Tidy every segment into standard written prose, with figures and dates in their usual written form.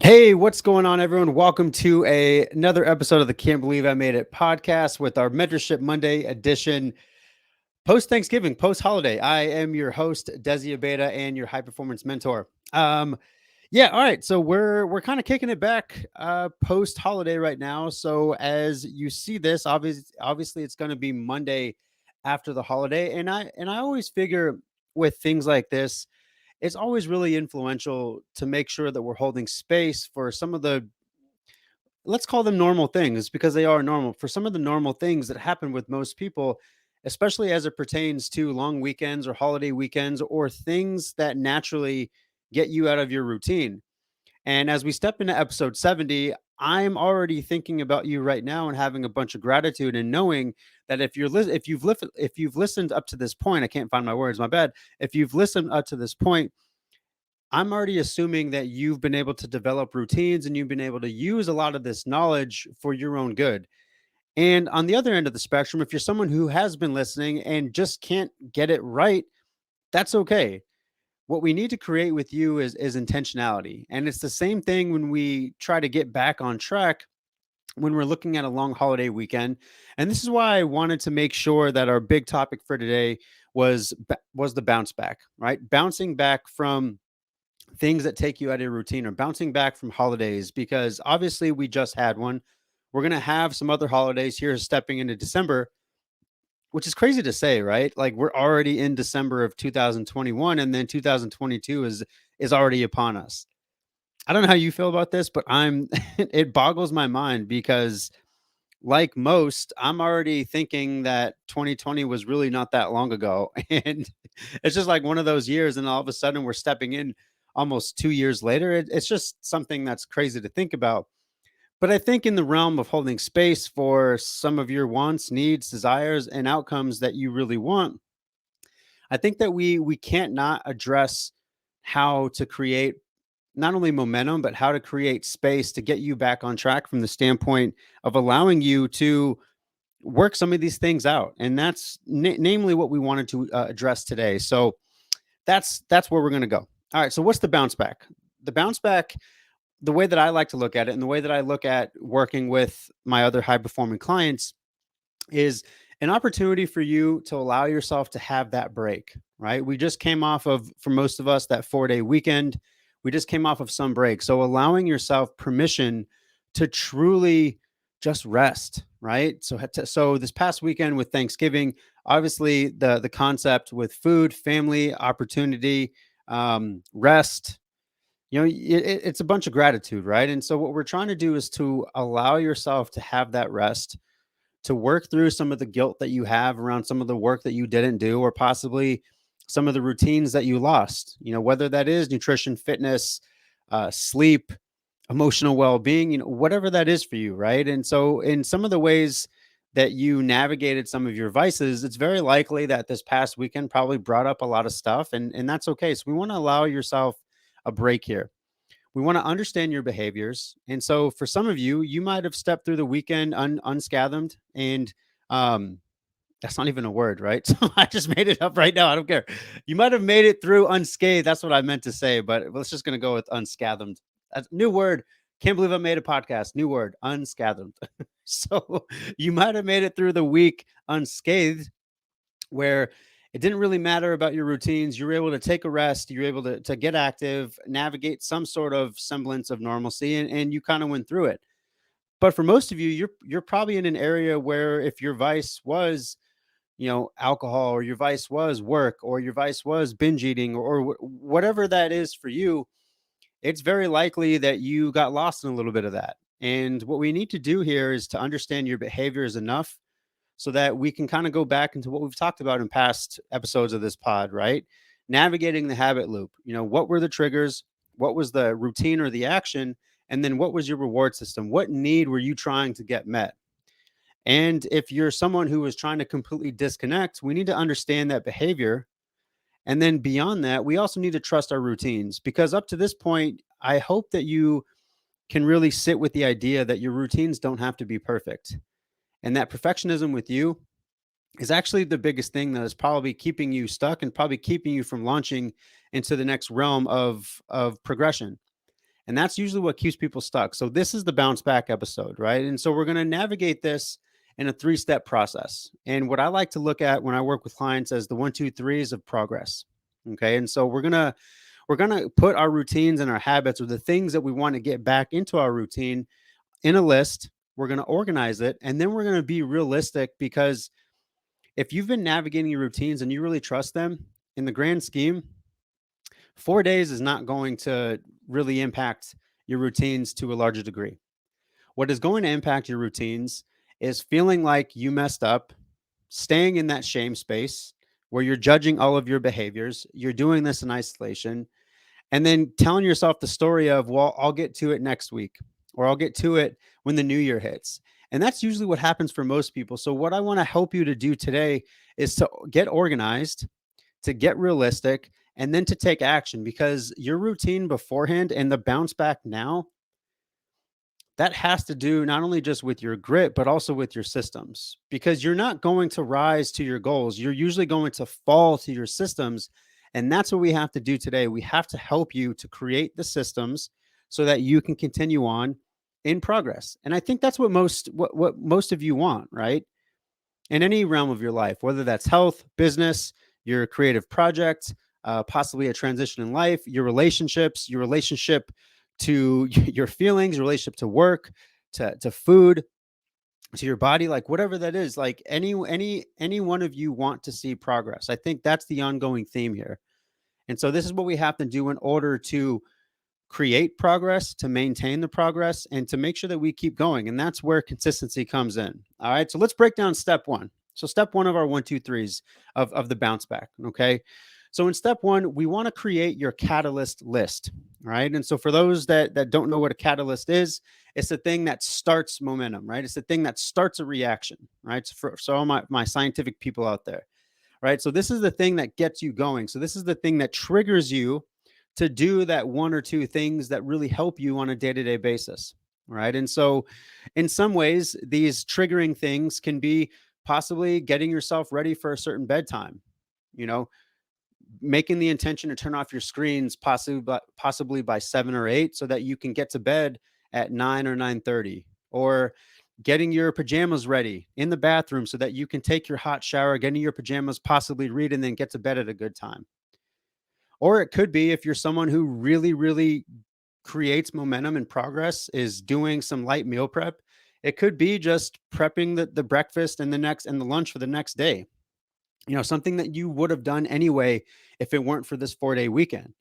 Hey, what's going on, everyone? Welcome to another episode of the Can't Believe I Made It podcast with our Mentorship Monday edition, post Thanksgiving, post holiday. I am your host, Desi Abeda, and your high performance mentor. Yeah, all right. So we're kind of kicking it back post holiday right now. So as you see this, obviously it's going to be Monday after the holiday, and I always figure with things like this, it's always really influential to make sure that we're holding space for some of the, let's call them normal things, because they are normal, for some of the normal things that happen with most people, especially as it pertains to long weekends or holiday weekends or things that naturally get you out of your routine. And as we step into episode 70, I'm already thinking about you right now and having a bunch of gratitude and knowing that if you've listened up to this point, I can't find my words, my bad. If you've listened up to this point, I'm already assuming that you've been able to develop routines and you've been able to use a lot of this knowledge for your own good. And on the other end of the spectrum, if you're someone who has been listening and just can't get it right, that's okay. What we need to create with you is intentionality. And it's the same thing when we try to get back on track when we're looking at a long holiday weekend. And this is why I wanted to make sure that our big topic for today was the bounce back, right? Bouncing back from things that take you out of your routine or bouncing back from holidays, because obviously we just had one. We're going to have some other holidays here stepping into December, which is crazy to say, right? Like we're already in December of 2021 and then 2022 is already upon us. I don't know how you feel about this, but I'm it boggles my mind because like most, I'm already thinking that 2020 was really not that long ago. And it's just like one of those years. And all of a sudden, we're stepping in almost 2 years later. It's just something that's crazy to think about. But I think in the realm of holding space for some of your wants, needs, desires, and outcomes that you really want, I think that we can't not address how to create not only momentum, but how to create space to get you back on track from the standpoint of allowing you to work some of these things out. And that's namely what we wanted to address today. So that's where we're going to go. All right. So what's the bounce back? The bounce back, the way that I like to look at it and the way that I look at working with my other high performing clients is an opportunity for you to allow yourself to have that break, right? We just came off of, for most of us, that 4 day weekend. We just came off of some break. So allowing yourself permission to truly just rest, right? So this past weekend with Thanksgiving, obviously the concept with food, family, opportunity, rest, it's a bunch of gratitude, right? And so what we're trying to do is to allow yourself to have that rest, to work through some of the guilt that you have around some of the work that you didn't do, or possibly some of the routines that you lost, whether that is nutrition, fitness, sleep, emotional well-being, whatever that is for you, right? And so in some of the ways that you navigated some of your vices, it's very likely that this past weekend probably brought up a lot of stuff, and that's okay. So we want to allow yourself a break here. We want to understand your behaviors. And so for some of you, you might have stepped through the weekend unscathed. And that's not even a word, right? So I just made it up right now. I don't care. You might have made it through unscathed. That's what I meant to say, but let's just going to go with unscathed. That's new word. Can't believe I made a podcast. New word, unscathed. So you might have made it through the week unscathed, where it didn't really matter about your routines. You were able to take a rest. You were able to get active, navigate some sort of semblance of normalcy, and you kind of went through it. But for most of you, you're probably in an area where if your vice was, alcohol, or your vice was work, or your vice was binge eating, or whatever that is for you, it's very likely that you got lost in a little bit of that. And what we need to do here is to understand your behaviors enough so that we can kind of go back into what we've talked about in past episodes of this pod, right? Navigating the habit loop. What were the triggers? What was the routine or the action? And then what was your reward system? What need were you trying to get met? And if you're someone who is trying to completely disconnect, we need to understand that behavior. And then beyond that, we also need to trust our routines, because up to this point, I hope that you can really sit with the idea that your routines don't have to be perfect. And that perfectionism with you is actually the biggest thing that is probably keeping you stuck and probably keeping you from launching into the next realm of progression. And that's usually what keeps people stuck. So this is the bounce back episode, right? And so we're going to navigate this in a 3-step process. And what I like to look at when I work with clients as the 1, 2, 3s of progress. Okay. And so we're gonna put our routines and our habits, or the things that we want to get back into our routine, in a list. We're going to organize it, and then we're going to be realistic, because if you've been navigating your routines and you really trust them, in the grand scheme, 4 days is not going to really impact your routines to a larger degree. What is going to impact your routines is feeling like you messed up, staying in that shame space where you're judging all of your behaviors, you're doing this in isolation, and then telling yourself the story of, well, I'll get to it next week, or I'll get to it when the new year hits. And that's usually what happens for most people. So what I want to help you to do today is to get organized, to get realistic, and then to take action, because your routine beforehand and the bounce back now, that has to do not only just with your grit, but also with your systems, because you're not going to rise to your goals. You're usually going to fall to your systems. And that's what we have to do today. We have to help you to create the systems so that you can continue on in progress. And I think that's what most of you want, right? In any realm of your life, whether that's health, business, your creative project, possibly a transition in life, your relationships, your relationship to your feelings, your relationship to work, to food, to your body, like whatever that is, like any one of you want to see progress. I think that's the ongoing theme here. And so this is what we have to do in order to create progress, to maintain the progress, and to make sure that we keep going. And that's where consistency comes in. All right. So let's break down step one. So step one of our 1, 2, 3s of the bounce back. Okay. So in step one, we want to create your catalyst list. Right. And so for those that don't know what a catalyst is, it's the thing that starts momentum, right? It's the thing that starts a reaction, right? So all my scientific people out there, right? So this is the thing that gets you going. So this is the thing that triggers you to do that 1 or 2 things that really help you on a day-to-day basis, right? And so in some ways, these triggering things can be possibly getting yourself ready for a certain bedtime, you know, making the intention to turn off your screens possibly by 7 or 8, so that you can get to bed at 9 or 9:30, or getting your pajamas ready in the bathroom so that you can take your hot shower, get in your pajamas, possibly read, and then get to bed at a good time. Or it could be, if you're someone who really creates momentum and progress, is doing some light meal prep. It could be just prepping the breakfast and the lunch for the next day. Something that you would have done anyway if it weren't for this 4-day weekend.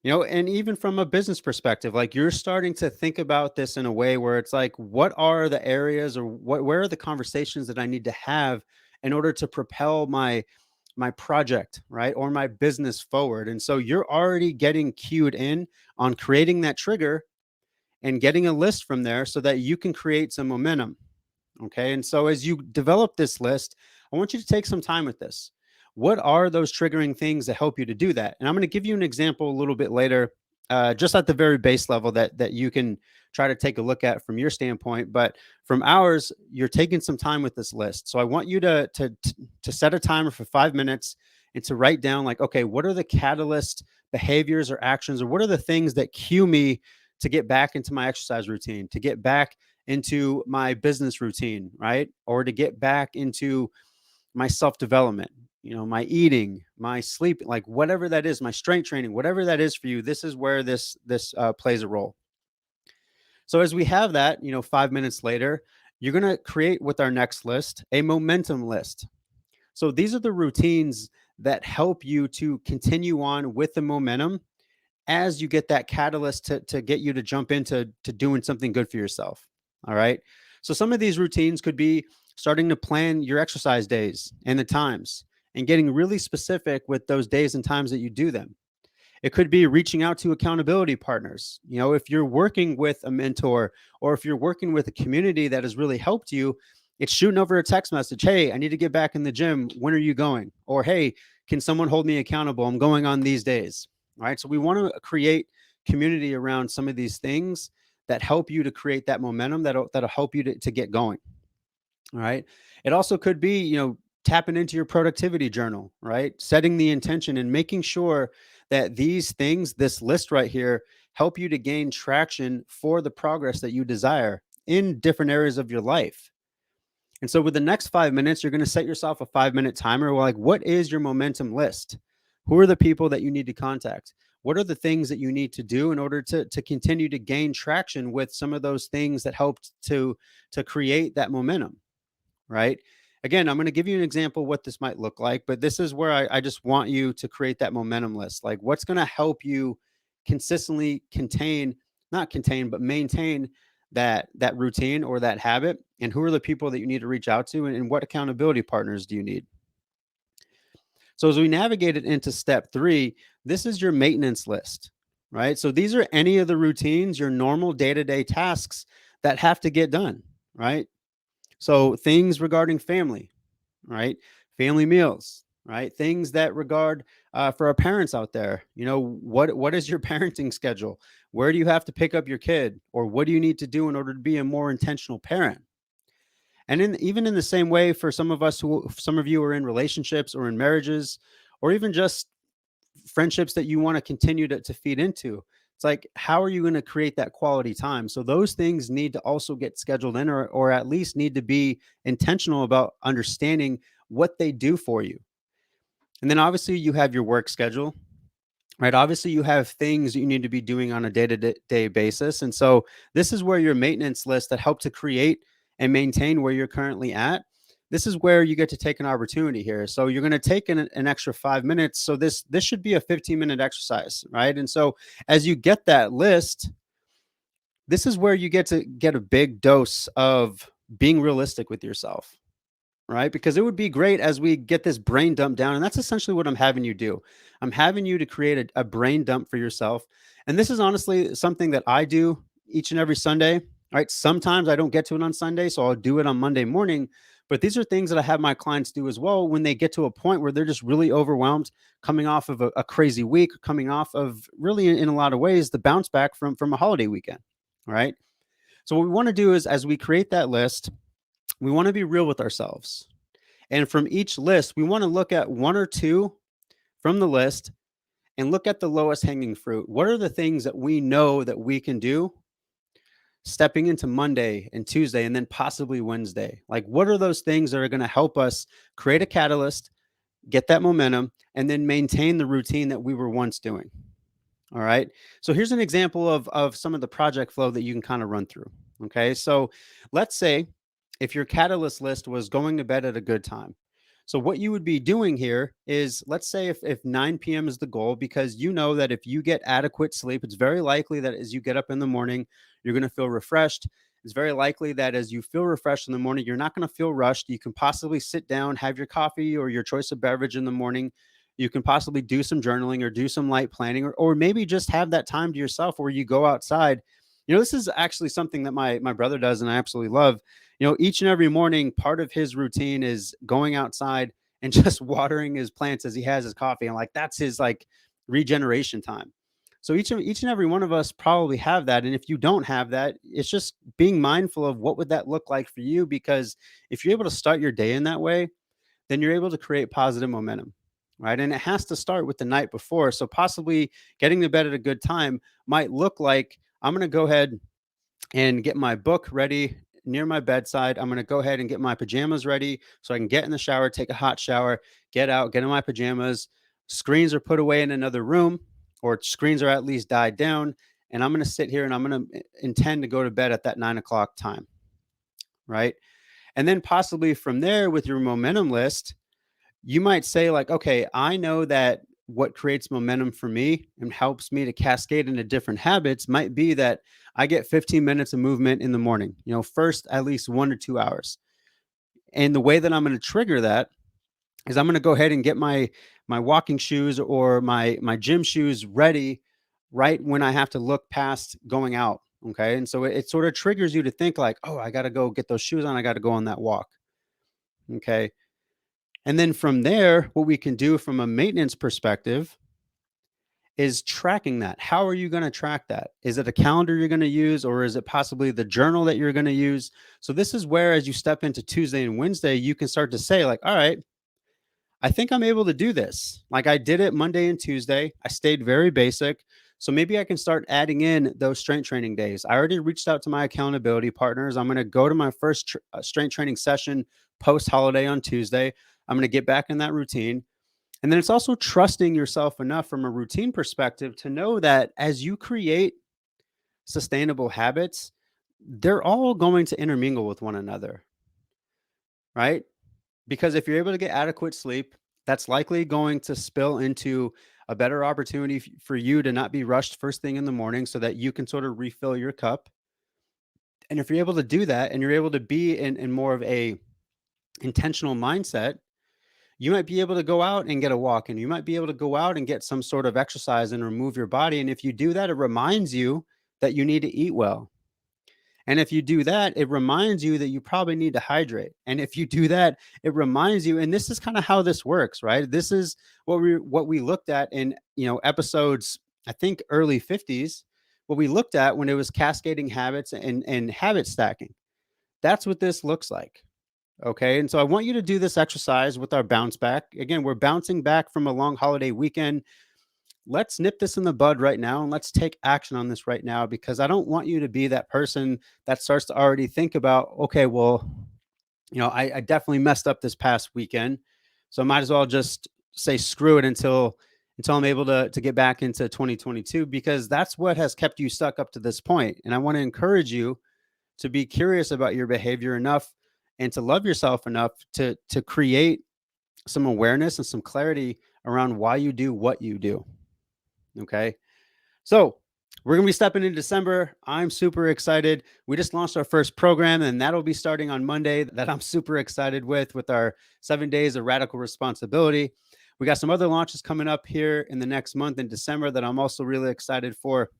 And even from a business perspective, like, you're starting to think about this in a way where it's like, what are the areas, or where are the conversations that I need to have in order to propel my project, right? Or my business forward. And so you're already getting cued in on creating that trigger and getting a list from there so that you can create some momentum. Okay. And so as you develop this list, I want you to take some time with this. What are those triggering things that help you to do that? And I'm going to give you an example a little bit later, just at the very base level that you can try to take a look at from your standpoint. But from ours, you're taking some time with this list. So I want you to set a timer for 5 minutes and to write down, like, okay, what are the catalyst behaviors or actions, or what are the things that cue me to get back into my exercise routine, to get back into my business routine, right? Or to get back into my self-development, my eating, my sleep, like whatever that is, my strength training, whatever that is for you. This is where this plays a role. So as we have that, 5 minutes later, you're going to create, with our next list, a momentum list. So these are the routines that help you to continue on with the momentum as you get that catalyst to get you to jump into doing something good for yourself. All right. So some of these routines could be starting to plan your exercise days and the times, and getting really specific with those days and times that you do them. It could be reaching out to accountability partners. If you're working with a mentor, or if you're working with a community that has really helped you, it's shooting over a text message. Hey, I need to get back in the gym. When are you going? Or, hey, can someone hold me accountable? I'm going on these days. All right. So we want to create community around some of these things that help you to create that momentum, that'll help you to get going. All right. It also could be, tapping into your productivity journal, right? Setting the intention and making sure that these things, this list right here, help you to gain traction for the progress that you desire in different areas of your life. And so with the next 5 minutes, you're going to set yourself a 5-minute timer. Like, what is your momentum list? Who are the people that you need to contact? What are the things that you need to do in order to continue to gain traction with some of those things that helped to create that momentum, right? Again, I'm going to give you an example of what this might look like, but this is where I just want you to create that momentum list. Like, what's going to help you consistently not contain, but maintain that routine or that habit? And who are the people that you need to reach out to? And what accountability partners do you need? So as we navigate it into step 3, this is your maintenance list, right? So these are any of the routines, your normal day-to-day tasks that have to get done, right? So things regarding family, right? Family meals, right? Things that regard for our parents out there. What is your parenting schedule? Where do you have to pick up your kid, or what do you need to do in order to be a more intentional parent? And even in the same way, for some of you are in relationships or in marriages, or even just friendships that you want to continue to feed into. It's like, how are you going to create that quality time? So those things need to also get scheduled in, or at least need to be intentional about understanding what they do for you. And then obviously you have your work schedule, right? Obviously you have things you need to be doing on a day-to-day basis. And so this is where your maintenance list that help to create and maintain where you're currently at. This is where you get to take an opportunity here. So you're going to take an extra 5 minutes. So this should be a 15-minute exercise, right? And so as you get that list, this is where you get to get a big dose of being realistic with yourself, right? Because it would be great as we get this brain dump down. And that's essentially what I'm having you do. I'm having you to create a brain dump for yourself. And this is honestly something that I do each and every Sunday, right? Sometimes I don't get to it on Sunday, so I'll do it on Monday morning. But these are things that I have my clients do as well when they get to a point where they're just really overwhelmed, coming off of a crazy week, coming off of really, in a lot of ways, the bounce back from a holiday weekend, right? So what we want to do is, as we create that list, we want to be real with ourselves. And from each list, we want to look at one or two from the list and look at the lowest hanging fruit. What are the things that we know that we can do stepping into Monday and Tuesday and then possibly Wednesday? Like, what are those things that are going to help us create a catalyst, get that momentum, and then maintain the routine that we were once doing? All right. So here's an example of some of the project flow that you can kind of run through. Okay. So let's say if your catalyst list was going to bed at a good time. So what you would be doing here is, let's say if 9 p.m. is the goal, because you know that if you get adequate sleep, it's very likely that as you get up in the morning, you're going to feel refreshed. It's very likely that as you feel refreshed in the morning, you're not going to feel rushed. You can possibly sit down, have your coffee or your choice of beverage in the morning. You can possibly do some journaling or do some light planning, or maybe just have that time to yourself where you go outside. This is actually something that my brother does, and I absolutely love. Each and every morning, part of his routine is going outside and just watering his plants as he has his coffee. And like, that's his like regeneration time. So each and every one of us probably have that. And if you don't have that, it's just being mindful of what would that look like for you, because if you're able to start your day in that way, then you're able to create positive momentum, right? And it has to start with the night before. So possibly getting to bed at a good time might look like, I'm going to go ahead and get my book ready near my bedside. I'm going to go ahead and get my pajamas ready so I can get in the shower, take a hot shower, get out, get in my pajamas. Screens are put away in another room, or screens are at least died down. And I'm going to sit here and I'm going to intend to go to bed at that 9 o'clock time, right? And then possibly from there, with your momentum list, you might say like, okay, I know that what creates momentum for me and helps me to cascade into different habits might be that I get 15 minutes of movement in the morning, first at least 1 to 2 hours. And the way that I'm going to trigger that is I'm going to go ahead and get my walking shoes or my gym shoes ready right when I have to look past going out. Okay. And so it sort of triggers you to think like, oh, I got to go get those shoes on. I got to go on that walk. Okay. And then from there, what we can do from a maintenance perspective is tracking that. How are you going to track that? Is it a calendar you're going to use, or is it possibly the journal that you're going to use? So this is where, as you step into Tuesday and Wednesday, you can start to say like, all right, I think I'm able to do this. Like I did it Monday and Tuesday. I stayed very basic. So maybe I can start adding in those strength training days. I already reached out to my accountability partners. I'm going to go to my first strength training session post holiday on Tuesday. I'm going to get back in that routine. And then it's also trusting yourself enough from a routine perspective to know that as you create sustainable habits, they're all going to intermingle with one another, right? Because if you're able to get adequate sleep, that's likely going to spill into a better opportunity for you to not be rushed first thing in the morning so that you can sort of refill your cup. And if you're able to do that and you're able to be in more of a intentional mindset, you might be able to go out and get a walk, and you might be able to go out and get some sort of exercise and remove your body. And if you do that, it reminds you that you need to eat well. And if you do that, it reminds you that you probably need to hydrate. And if you do that, it reminds you, and this is kind of how this works, right? This is what we looked at in, episodes, I think early 50s, what we looked at when it was cascading habits and habit stacking. That's what this looks like. Okay. And so I want you to do this exercise with our bounce back. Again, we're bouncing back from a long holiday weekend. Let's nip this in the bud right now and let's take action on this right now, because I don't want you to be that person that starts to already think about, okay, well, I definitely messed up this past weekend. So I might as well just say screw it until I'm able to get back into 2022, because that's what has kept you stuck up to this point. And I want to encourage you to be curious about your behavior enough and to love yourself enough to create some awareness and some clarity around why you do what you do. Okay. So we're going to be stepping into December. I'm super excited. We just launched our first program, and that'll be starting on Monday, that I'm super excited with our 7 days of radical responsibility. We got some other launches coming up here in the next month in December that I'm also really excited for.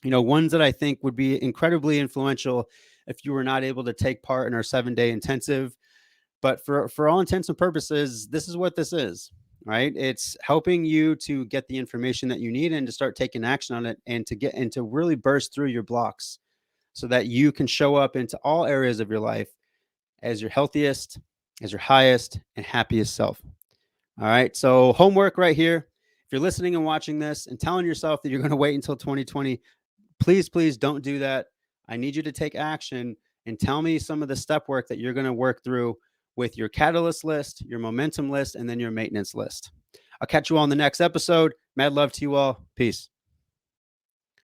Ones that I think would be incredibly influential if you were not able to take part in our 7-day intensive. But for all intents and purposes, this is what this is, right? It's helping you to get the information that you need and to start taking action on it, and to really burst through your blocks so that you can show up into all areas of your life as your healthiest, as your highest and happiest self. All right. So homework right here. If you're listening and watching this and telling yourself that you're going to wait until 2020, please don't do that. I need you to take action and tell me some of the step work that you're going to work through with your catalyst list, your momentum list, and then your maintenance list. I'll catch you all in the next episode. Mad love to you all. Peace.